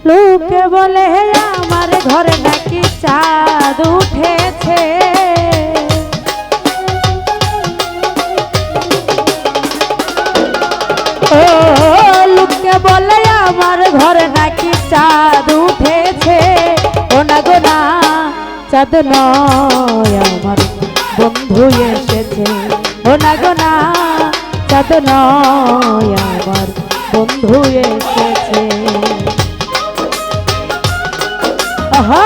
লোকে বলে আমার ঘরে নাকি চাঁদ উঠেছে, ও লোকে বলে আমার ঘরে নাকি চাঁদ উঠেছে। ও না গো না, চাঁদ নয় আমার বন্ধু এসেছে। ও না গো না, চাঁদ নয় আমার বন্ধু এসেছে। আহা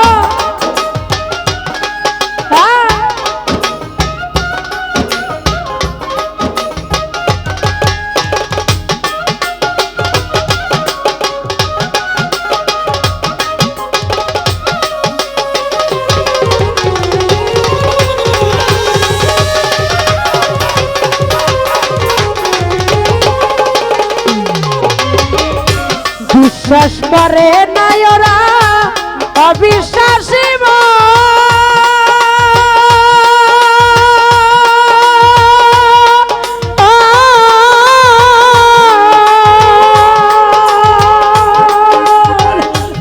বিশ্বাস করে নাই ওরা অবিশ্বাসী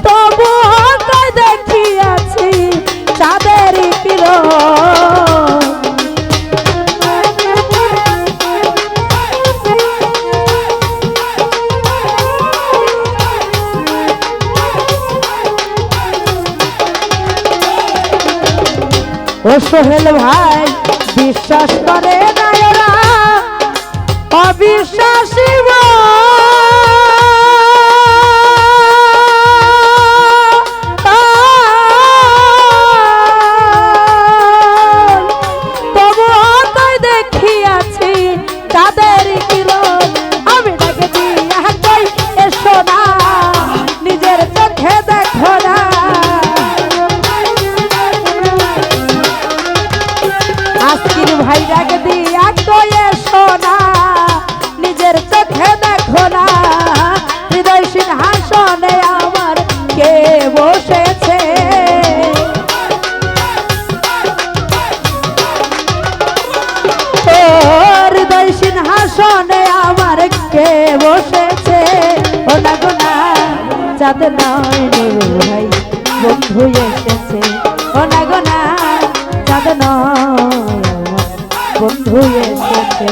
তবু তাই দেখিয়াছি চাঁদের কিরণ। ও সোহেল ভাই বিশ্বাস করে না ওরা অবিশ্বাসী, তবু তাই দেখিয়াছি তাদের কিরণ। আমি ডাকে দিয়া কই এসো না, নিজের চোখে দেখো না। আজকের ভাই ডাক দিয়া কই এসো না, নিজের চোখে দেখো না। হৃদয় সিংহাসনে আমার কে বসেছে, হৃদয় সিংহাসনে আমার কে বসেছে। ও না গো না, চাঁদ নয় নুরুল ভাই বন্ধু এসেছে। ও না গো না, চাঁদ নয় বন্ধু এসেছে।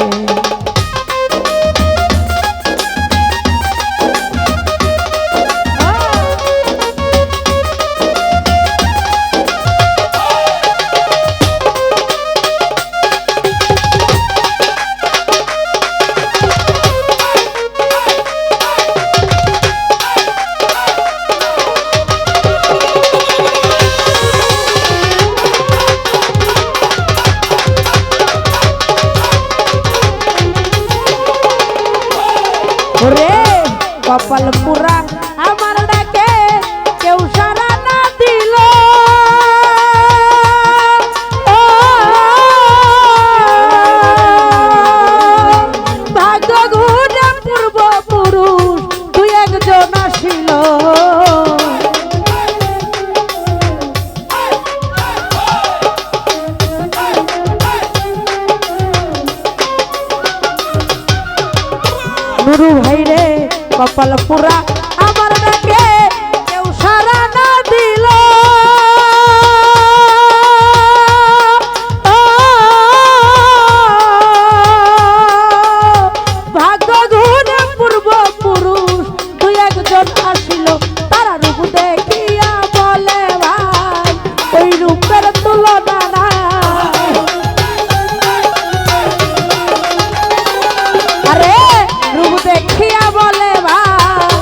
ওরে কপাল পুরা আমার ডাকে কেউ সারা না দিল, ভাগ্য গুণে পূর্ব পুরুষ তুই একজন আসিল। নুরু ভাই রে কপাল পুরা আমার ডাকে কেউ সারা না দিল, ভাগ্য গুণে পূর্ব পুরুষ দুই একজন আসিল। তারা রূপ দেখিয়া বলে ভাই ওই রূপের তুলনা নাই। আরে রূপ দেখিয়া বলে ভাই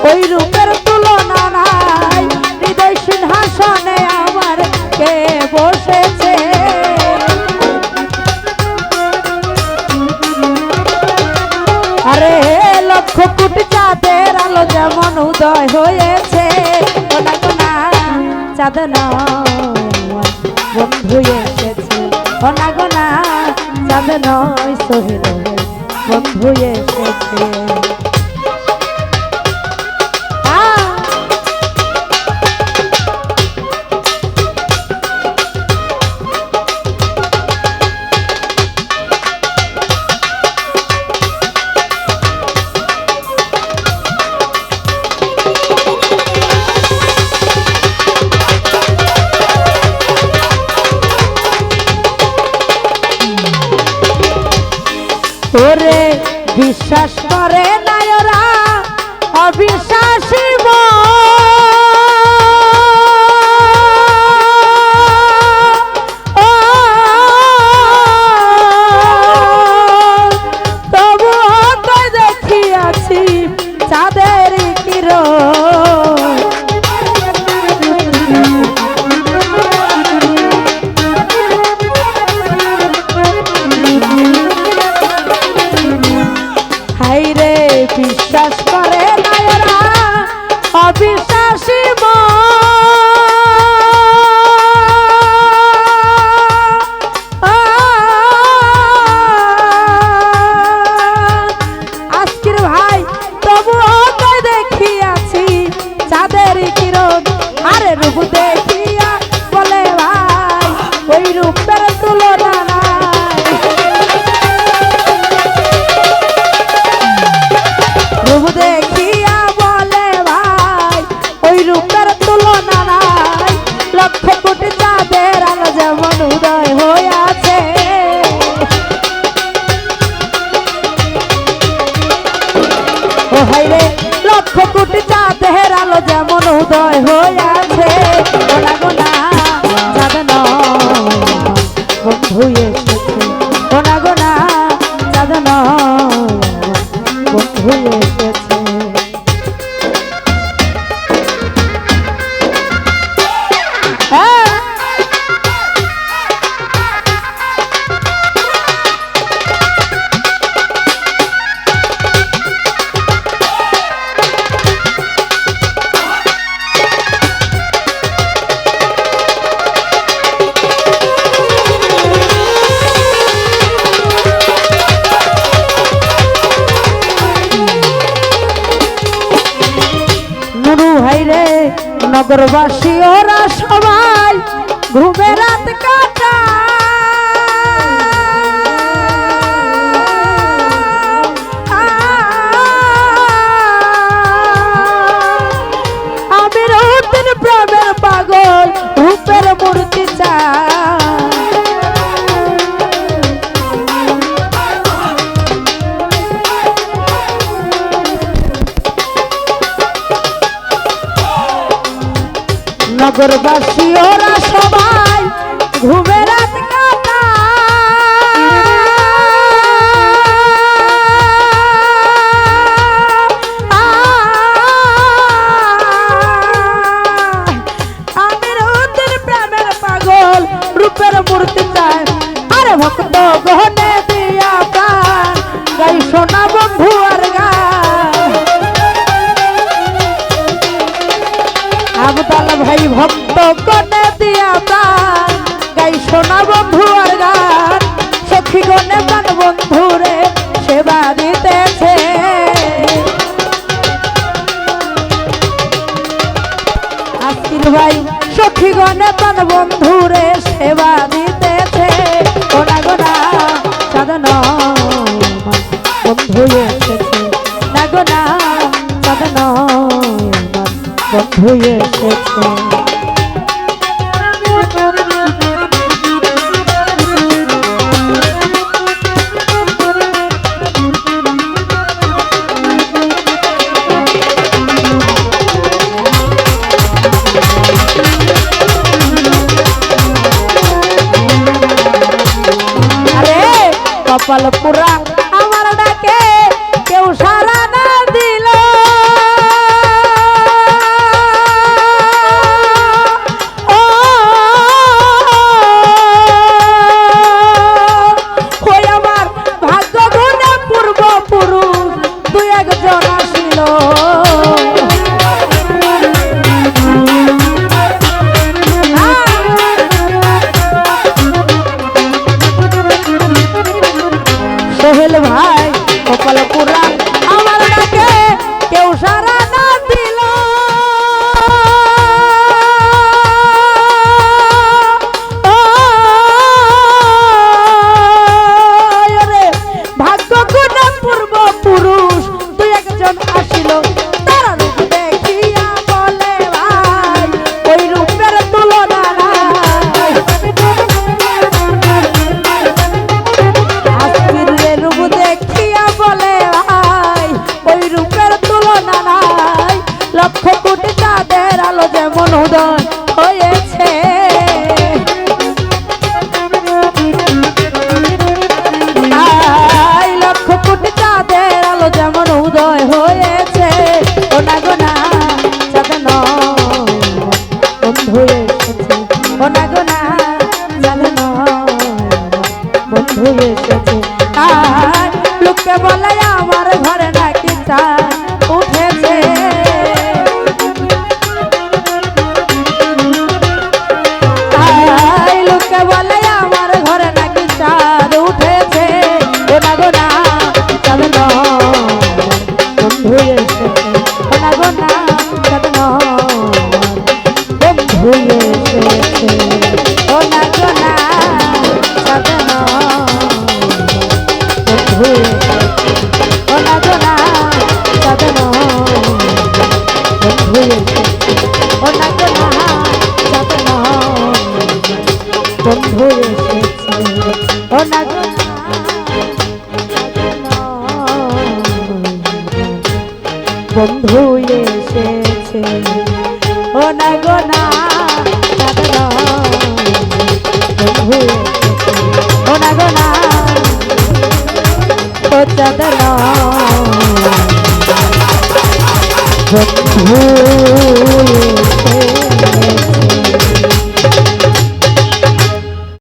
ওই রূপের তুলনা নাই। হৃদয় সিংহাসনে আমার কে বসেছে, আরে লক্ষ কোটি চাঁদের আলো যেমন উদয় হয়েছে। ও না গো না, চাঁদ নয় বন্ধু এসেছে। ও না গো না, চাঁদ নয় সোহেল বন্ধু এসেছে। বিশ্বাস করে নায়রা অবিশ্বাসী তবু তাই দেখিয়াছি চাঁদের কিরণ হাইরে বিশ্বাস করে নায়রা অবিশ্বাসী আজকের ভাই তবু তাই দেখিয়াছি চাঁদের কিরণ আরে রূপ দেখিয়া বলে ভাই ওই রূপের তুলনা নাই রূপ দেখিয়া বলে ভাই ওই রূপের তুলনা নাই লক্ষ কোটি চাঁদের আলো যেমন উদয় হইয়াছে ও হাইরে লক্ষ কোটি চাঁদের আলো যেমন উদয় হইয়াছে গোনা গোনা চাঁদ নয় বন্ধু এসেছে গোনা গোনা চাঁদ নয় বন্ধু এসেছে হাইরে নগরবাসী ওরা সবাই ঘুমে রাত কাটা আমি রূপের প্রেমের পাগল রূপের মূর্তি চাই নগরবাসী ওরা সবাই ঘুমে রাত কাটা আমি রূপের প্রেমের পাগল রূপের মূর্তি চাই আরে ভক্ত গহনে দিয়া প্রাণ গাই সোনা বন্ধু আর গান আবদাল ভাই ভক্ত কনে দিয়া প্রাণ গাই সোনা বন্ধু আর গান সখী গনে প্রাণ বন্ধুরে সেবা দিতেছে আশির ভাই সখী গনে প্রাণ বন্ধুরে সেবা দিতেছে গোনা গোনা চাঁদ নয় বন্ধু এসেছে না গোনা চাঁদ নয় বন্ধু এসেছে আরে কপাল পুরা আমার ডাকে কেউ সারা না দিল সোহেল বন্ধু এসেছে ও না গো না বন্ধু এসেছে ও না গো না ও চাঁদনা বন্ধু